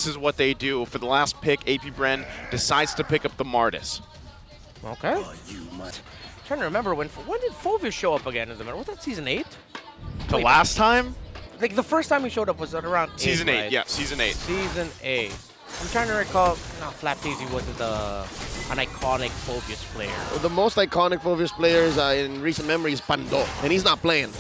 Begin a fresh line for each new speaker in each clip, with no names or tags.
This is what they do. For the last pick, Bren decides to pick up the Martis.
Okay. Trying to remember when did Fovius show up again in the middle? Was that season 8?
The last time?
Like the first time he showed up was at around
Season 8,
right?
yeah, Season 8.
Season 8. I'm trying to recall. No, Flap Daisy wasn't an iconic Fovius player.
The most iconic Fovius players in recent memory is Pando, and he's not playing.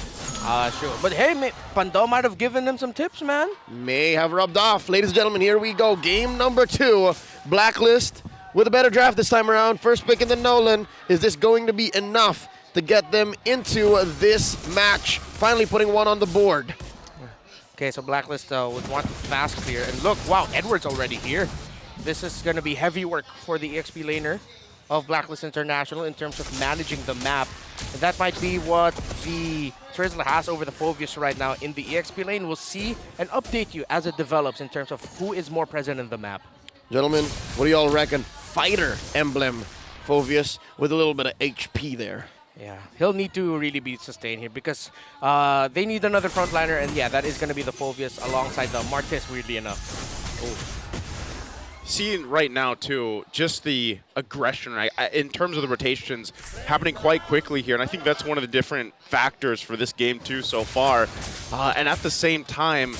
Sure. But hey, Pando might have given him some tips, man.
May have rubbed off. Ladies and gentlemen, here we go. Game number 2. Blacklist with a better draft this time around. First pick in the Nolan. Is this going to be enough to get them into this match? Finally putting one on the board.
Okay, so Blacklist would want to fast clear. And look, wow, Edward's already here. This is going to be heavy work for the EXP laner of Blacklist International in terms of managing the map. And that might be what the Trizzle has over the Fovius right now in the EXP lane. We'll see and update you as it develops in terms of who is more present in the map.
Gentlemen, what do y'all reckon? Fighter emblem Fovius with a little bit of HP there.
Yeah, he'll need to really be sustained here because they need another frontliner, and yeah, that is going to be the Fovius alongside the Martis, weirdly enough. Oh.
Seeing right now, too, just the aggression in terms of the rotations happening quite quickly here, and I think that's one of the different factors for this game, too, so far. And at the same time,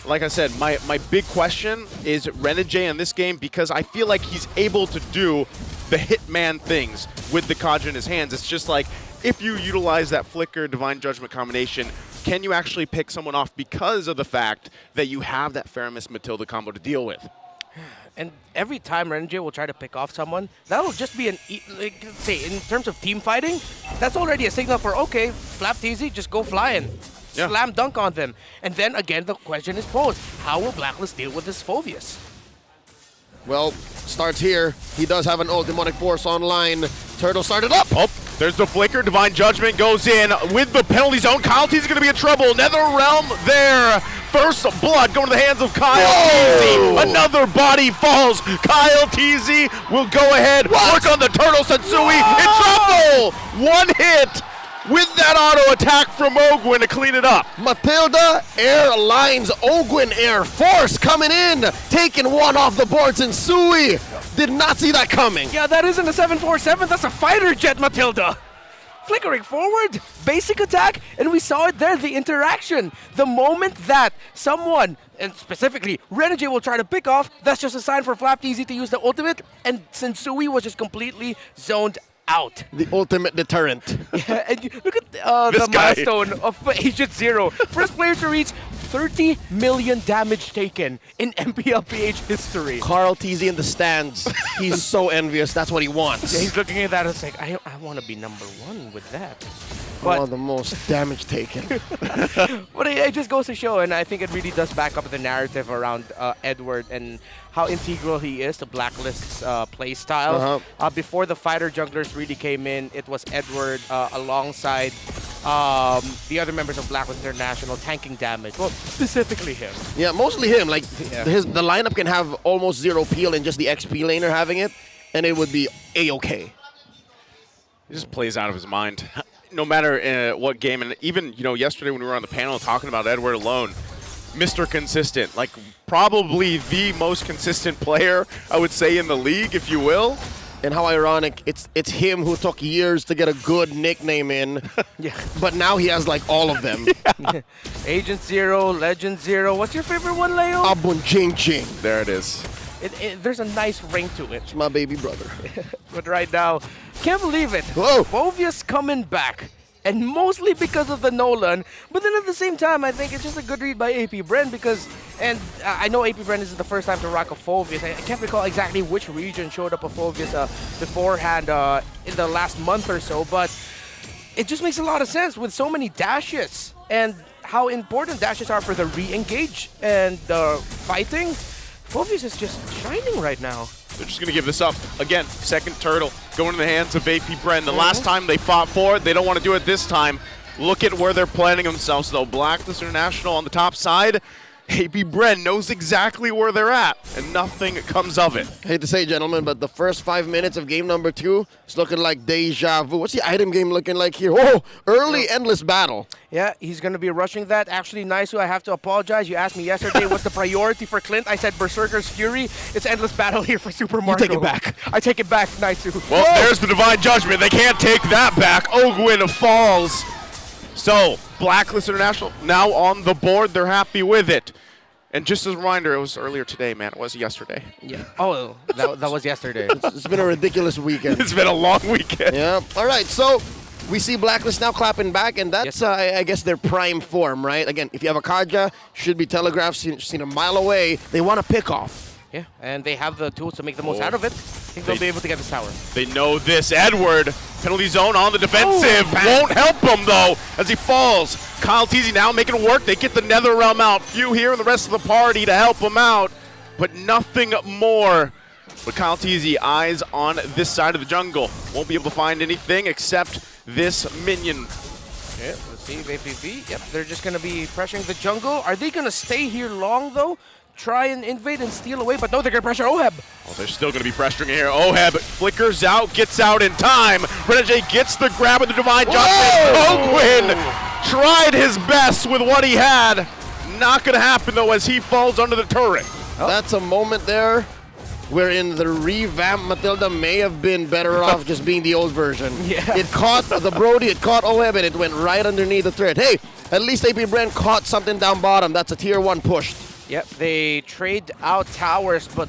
like I said, my big question is Renegade in this game because I feel like he's able to do the Hitman things with the Kaja in his hands. It's just like, if you utilize that Flicker Divine Judgment combination, can you actually pick someone off because of the fact that you have that Faramis Matilda combo to deal with?
And every time Renegade will try to pick off someone, that'll just be like, say, in terms of team fighting, that's already a signal for, okay, Flap Teasy, just go flying.
Yeah.
Slam dunk on them. And then again, the question is posed, how will Blacklist deal with this Fovius?
Well, starts here. He does have an old Demonic Force online. Turtle started up.
Oh, there's the Flicker. Divine Judgment goes in with the penalty zone. Kyle T's going to be in trouble. Nether Realm there. First blood going to the hands of Kyle TZ. Another body falls. Kyle TZ will go ahead. Work on the Turtle. Satsui in trouble. One hit with that auto attack from Ogwin to clean it up.
Matilda Airlines Ogwin Air Force coming in, taking one off the boards, and Sui did not see that coming.
Yeah, that isn't a 747, that's a fighter jet, Matilda. Flickering forward, basic attack, and we saw it there, the interaction. The moment that someone, and specifically Renegade, will try to pick off, that's just a sign for Flap Easy to use the ultimate, and Sensui was just completely zoned out.
The ultimate deterrent.
Yeah, and look at the milestone of Agent Zero. First player to reach 30 million damage taken in MPLPH history.
Carl TZ in the stands. He's so envious. That's what he wants.
Yeah, he's looking at that and it's like, I want to be #1 with that.
But the most damage taken.
But it just goes to show, and I think it really does back up the narrative around Edward and how integral he is to Blacklist's play style. Before the fighter junglers really came in, it was Edward alongside the other members of Blacklist International tanking damage. Well, specifically him.
Yeah, mostly him. Like the lineup can have almost zero peel in just the XP laner having it, and it would be A-okay.
He just plays out of his mind. No matter what game, and even yesterday when we were on the panel talking about Edward alone, Mr. Consistent, like probably the most consistent player, I would say, in the league, if you will.
And how ironic, it's him who took years to get a good nickname in, but now he has like all of them.
Agent Zero, Legend Zero. What's your favorite one, Leo?
Abun Ching Ching.
There it is.
There's a nice ring to it.
It's my baby brother.
But right now, can't believe it.
Whoa.
Fovius coming back. And mostly because of the Nolan. But then at the same time, I think it's just a good read by Bren because, and I know Bren isn't the first time to rock a Fovius. I can't recall exactly which region showed up a Fovius beforehand in the last month or so, but it just makes a lot of sense with so many dashes and how important dashes are for the re-engage and the fighting. Fovius is just shining right now.
They're just going to give this up. Again, second turtle going in the hands of Bren. The last time they fought for it, they don't want to do it this time. Look at where they're planning themselves, though. Blacklist International on the top side. AP Bren knows exactly where they're at, and nothing comes of it.
I hate to say, gentlemen, but the first 5 minutes of game number 2 is looking like deja vu. What's the item game looking like here? Oh, early endless battle.
Yeah, he's going to be rushing that. Actually, Naisu, I have to apologize. You asked me yesterday what's the priority for Clint. I said Berserker's Fury. It's endless battle here for Super Marco.
You take it back.
I take it back, Naisu.
Well, there's the Divine Judgment. They can't take that back. Ogwin falls. So, Blacklist International now on the board. They're happy with it. And just as a reminder, it was earlier today, man. It was yesterday.
Yeah. Oh, that was yesterday.
It's been a ridiculous weekend.
It's been a long weekend.
Yeah. All right, so we see Blacklist now clapping back, and that's, I guess, their prime form, right? Again, if you have a Kaja, should be telegraphed, seen a mile away. They want to pick off.
Yeah, and they have the tools to make the most out of it. I think they'll be able to get this tower.
They know this. Edward, penalty zone on the defensive. Won't help him, though, as he falls. Kyle Teasy now making it work. They get the Nether Realm out. Few here and the rest of the party to help him out, but nothing more. But Kyle Teasy, eyes on this side of the jungle. Won't be able to find anything except this minion.
Yeah, let's see, APB. Yep, they're just going to be pressuring the jungle. Are they going to stay here long, though? Try and invade and steal away, but no, they're going to pressure Oheb.
Oh, they're still going to be pressuring here. Oheb flickers out, gets out in time. Renegade gets the grab of the Divine Judgment. Ogwin tried his best with what he had. Not going to happen, though, as he falls under the turret.
Oh. That's a moment there wherein the revamped Matilda may have been better off just being the old version.
Yeah.
It caught the Brody, it caught Oheb, and it went right underneath the turret. Hey, at least AP Bren caught something down bottom. That's a tier 1 push.
Yep, they trade out towers, but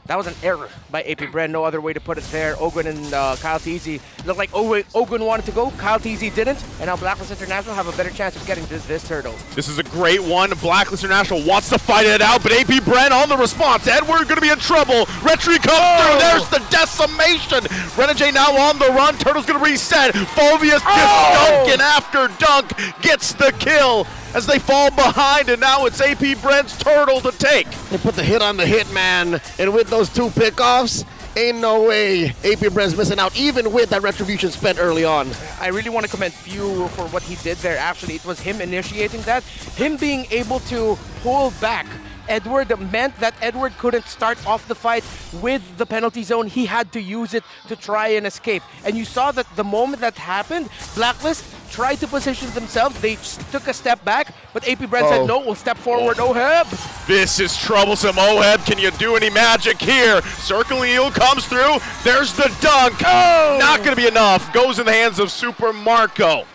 that was an error by AP Bren. No other way to put it there. Ogwin and Kyle Teasy looked like Ogwin wanted to go. Kyle Teasy didn't, and now Blacklist International have a better chance of getting this turtle.
This is a great one. Blacklist International wants to fight it out, but AP Bren on the response. Edward going to be in trouble. Retry comes through. There's the decimation. Renegade now on the run. Turtle's going to reset. Fulvius just dunking after dunk. Gets the kill as they fall behind, and now it's AP Bren's turtle to take.
They put the hit on the hit, man, and with those 2 pickoffs, ain't no way AP Bren's missing out, even with that retribution spent early on.
I really want to commend Few for what he did there. Actually, it was him initiating that. Him being able to pull back Edward meant that Edward couldn't start off the fight with the penalty zone. He had to use it to try and escape. And you saw that the moment that happened, Blacklist tried to position themselves. They took a step back, but AP Bren said, no, we'll step forward, Oheb.
This is troublesome. Oheb, can you do any magic here? Circling Eel comes through. There's the dunk. Not going to be enough. Goes in the hands of Super Marco.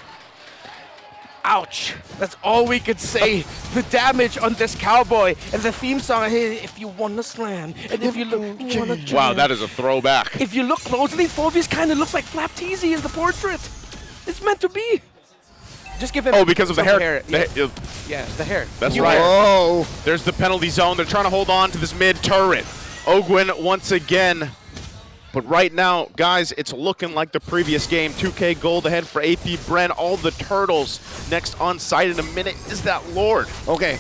Ouch. That's all we could say. The damage on this cowboy and the theme song, hey, if you want to slam, and if you look, you wanna jam.
Wow, that is a throwback.
If you look closely, Fulvius kind of looks like Flap Teasy in the portrait. It's meant to be. Just give him.
Oh, because of the hair.
Yeah, the hair.
That's
New
right.
hair.
Oh,
There's the penalty zone. They're trying to hold on to this mid turret. Ogwin once again. But right now, guys, it's looking like the previous game. 2K gold ahead for AP Bren. All the turtles next on site in a minute is that Lord.
okay.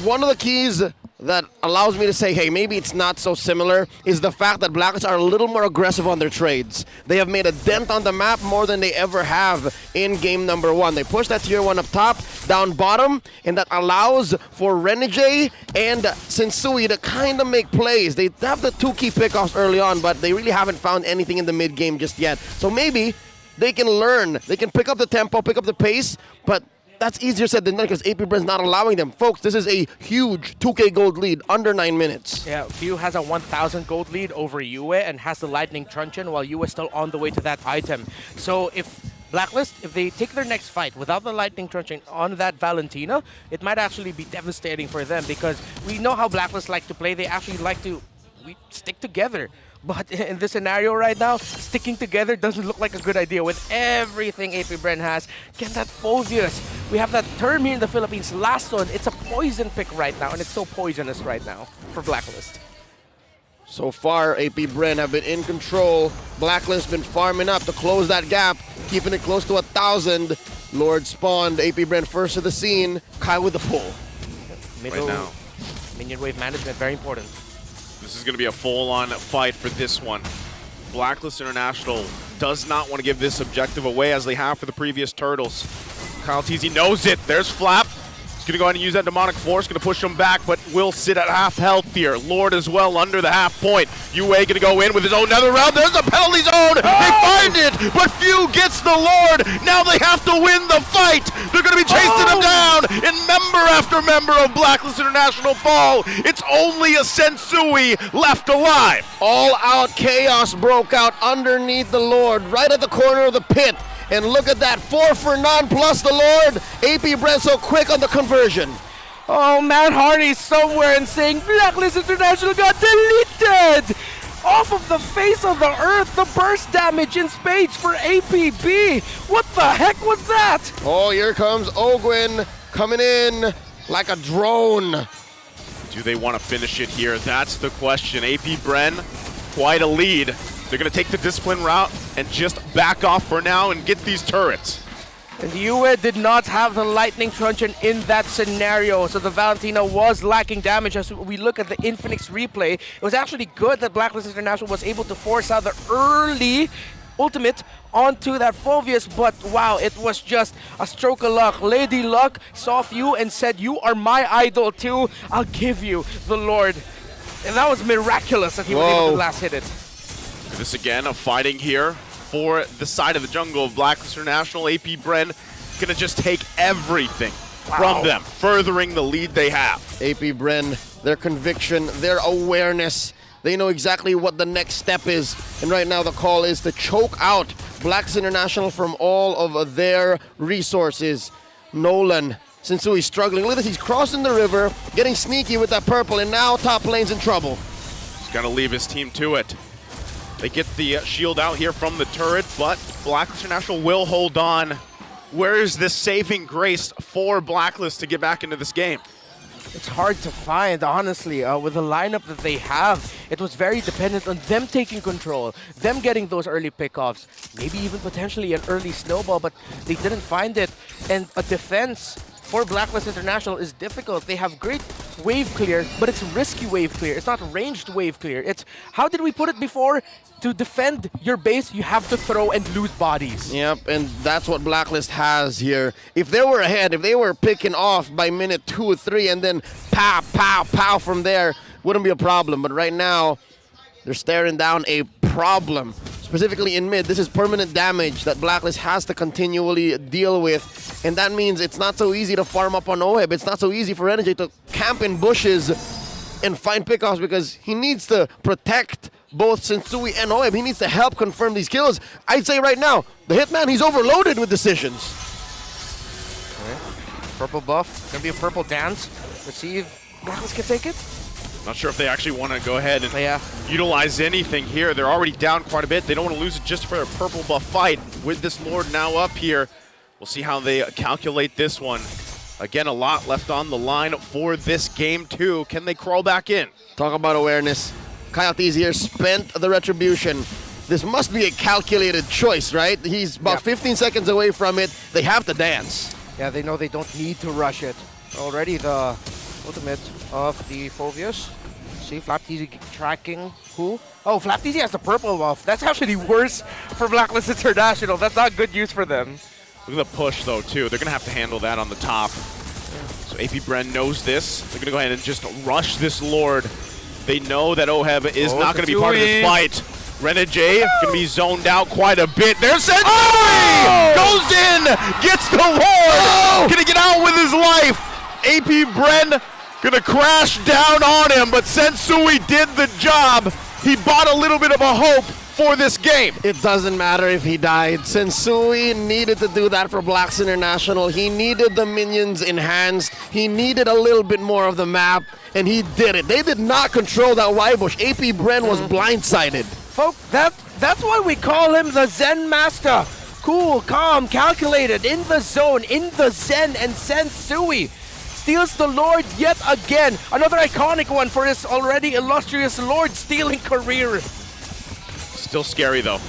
One of the keys that allows me to say, hey, maybe it's not so similar, is the fact that Blacklist are a little more aggressive on their trades. They have made a dent on the map more than they ever have in game number 1. They push that tier 1 up top, down bottom, and that allows for Renegade and Sensui to kind of make plays. They have the 2 key pickoffs early on, but they really haven't found anything in the mid game just yet. So maybe they can learn. They can pick up the tempo, pick up the pace, but that's easier said than done because AP Bren's not allowing them. Folks, this is a huge 2K gold lead, under 9 minutes.
Yeah, Few has a 1,000 gold lead over Yue and has the Lightning Truncheon while Yue is still on the way to that item. So if Blacklist, if they take their next fight without the Lightning Truncheon on that Valentina, it might actually be devastating for them because we know how Blacklist like to play. They actually like to stick together. But in this scenario right now, sticking together doesn't look like a good idea with everything AP Bren has. Get that Fulvius. We have that term here in the Philippines, Lason. It's a poison pick right now, and it's so poisonous right now for Blacklist.
So far, AP Bren have been in control. Blacklist been farming up to close that gap, keeping it close to 1,000. Lord spawned. AP Bren first to the scene. Kai with the pull.
Middle
Right now.
minion wave management, very important.
This is going to be a full-on fight for this one. Blacklist International does not want to give this objective away as they have for the previous Turtles. Kyle Teasy knows it. There's Flap. He's gonna go ahead and use that demonic force, gonna push him back, but will sit at half health here. Lord as well under the half point. UA gonna go in with his own nether realm. There's a penalty zone. They find it, but Few gets the Lord. Now they have to win the fight. They're gonna be chasing him down, and member after member of Blacklist International fall. It's only a Sensui left alive.
All out chaos broke out underneath the Lord, right at the corner of the pit. And look at that, 4 for none plus the Lord. AP Bren so quick on the conversion.
Oh, Matt Hardy's somewhere and saying Blacklist International got deleted! Off of the face of the earth, the burst damage in spades for APB. What the heck was that?
Oh, here comes Ogwin coming in like a drone.
Do they want to finish it here? That's the question. AP Bren, quite a lead. They're going to take the discipline route and just back off for now and get these turrets.
And UA did not have the lightning truncheon in that scenario, so the Valentina was lacking damage. As we look at the Infinix replay, it was actually good that Blacklist International was able to force out the early ultimate onto that Phoveus, but wow, it was just a stroke of luck. Lady Luck saw Few and said, "You are my idol too, I'll give you the Lord." And that was miraculous that he was able to last hit it.
This again, a fighting here for the side of the jungle of Blacklist International. AP Bren gonna just take everything from them, furthering the lead they have.
AP Bren, their conviction, their awareness, they know exactly what the next step is. And right now the call is to choke out Blacklist International from all of their resources. Nolan, Sensui's struggling. Look at this, he's crossing the river, getting sneaky with that purple, and now top lane's in trouble.
He's gonna leave his team to it. They get the shield out here from the turret, but Blacklist International will hold on. Where is this saving grace for Blacklist to get back into this game?
It's hard to find, honestly. With the lineup that they have, it was very dependent on them taking control, them getting those early pickoffs, maybe even potentially an early snowball, but they didn't find it. And a defense for Blacklist International is difficult. They have great wave clear, but it's risky wave clear. It's not ranged wave clear. It's, how did we put it before? To defend your base, you have to throw and lose bodies.
Yep, and that's what Blacklist has here. If they were ahead, if they were picking off by minute 2 or 3 and then pow, pow, pow from there, wouldn't be a problem. But right now, they're staring down a problem. Specifically in mid, this is permanent damage that Blacklist has to continually deal with. And that means it's not so easy to farm up on OHEB. It's not so easy for Energy to camp in bushes and find pickoffs because he needs to protect both Sensui and OHEB. He needs to help confirm these kills. I'd say right now, the Hitman, he's overloaded with decisions.
Okay. Purple buff, gonna be a purple dance. Let's see if Blacklist can take it.
Not sure if they actually want to go ahead and utilize anything here. They're already down quite a bit. They don't want to lose it just for a purple buff fight. With this Lord now up here, we'll see how they calculate this one. Again, a lot left on the line for this game too. Can they crawl back in?
Talk about awareness. Coyotes here spent the retribution. This must be a calculated choice, right? He's about 15 seconds away from it. They have to dance.
Yeah, they know they don't need to rush it. Already the ultimate of the Phoveus. See, Flapteezy tracking who? Oh, Flapteezy has the purple buff. That's actually worse for Blacklist International. That's not good use for them.
Look at the push though too. They're gonna have to handle that on the top. So AP Bren knows this. They're gonna go ahead and just rush this Lord. They know that OHEB is not going to be part of this fight. Renegade going to be zoned out quite a bit. There's Sensui! Goes in, gets the Lord! Going to get out with his life. AP Bren going to crash down on him, but Sensui did the job. He bought a little bit of a hope for this game.
It doesn't matter if he died. Sensui needed to do that for Blacks International. He needed the minions enhanced. He needed a little bit more of the map, and he did it. They did not control that Y bush. AP Bren was blindsided.
Folks, that's why we call him the Zen Master. Cool, calm, calculated, in the zone, in the Zen, and Sensui steals the Lord yet again. Another iconic one for his already illustrious Lord stealing career.
Still scary though.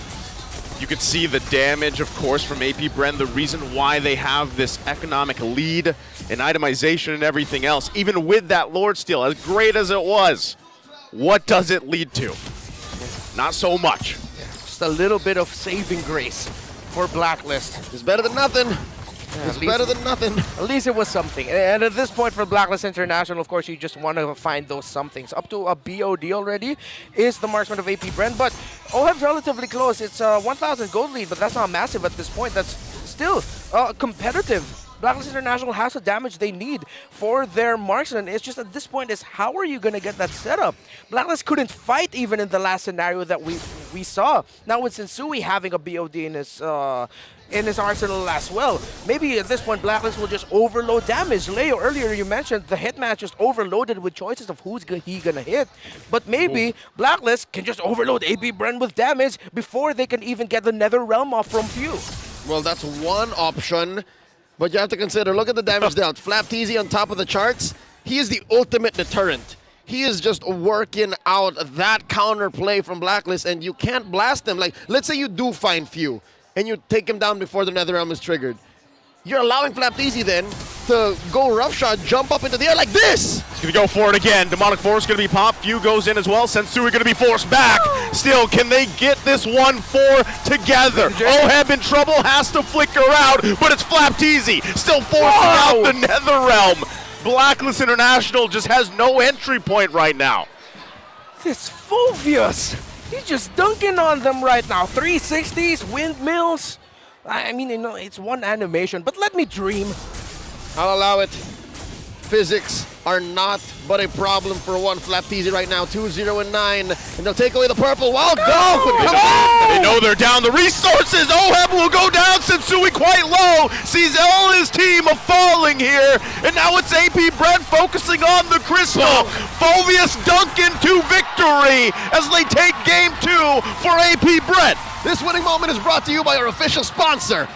You can see the damage, of course, from AP Bren, the reason why they have this economic lead and itemization and everything else. Even with that Lord steal, as great as it was, what does it lead to? Not so much.
Just a little bit of saving grace for Blacklist.
It's better than nothing. It's better than nothing.
At least it was something. And at this point for Blacklist International, of course, you just want to find those somethings. Up to a BOD already is the marksman of AP Bren, but OHEB's relatively close. It's a 1,000 gold lead, but that's not massive at this point. That's still competitive. Blacklist International has the damage they need for their marksman. It's just at this point is how are you going to get that setup? Blacklist couldn't fight even in the last scenario that we saw. Now with Sensui having a BOD in his arsenal as well, maybe at this point Blacklist will just overload damage. Leo, earlier you mentioned the hitman just overloaded with choices of who's he gonna hit, but maybe Blacklist can just overload AP Bren with damage before they can even get the Nether Realm off from Few.
Well, that's one option, but you have to consider, look at the damage dealt. Flapteezy on top of the charts, he is the ultimate deterrent. He is just working out that counter play from Blacklist, and you can't blast him. Like, let's say you do find Few, and you take him down before the Nether Realm is triggered. You're allowing Flapteezy then to go roughshot, jump up into the air like this!
He's going to go for it again. Demonic Force going to be popped. Few goes in as well. Sensui going to be forced back. Still, can they get this 1-4 together? OHEB in trouble, has to flicker out, but it's Flapteezy still forcing out the Nether Realm. Blacklist International just has no entry point right now.
This Fulvius, he's just dunking on them right now. 360s, windmills. I mean, you know, it's one animation, but let me dream.
I'll allow it. Physics are not but a problem for one Flapteezy right now. 2-0 and 9, and they'll take away the purple. Wild go!
They know they're down the resources. OHEB will go down. Sensui quite low. Sees all his team falling here, and now it's AP Bren focusing on the crystal. Fulvius Duncan to victory as they take game 2 for AP Bren.
This winning moment is brought to you by our official sponsor,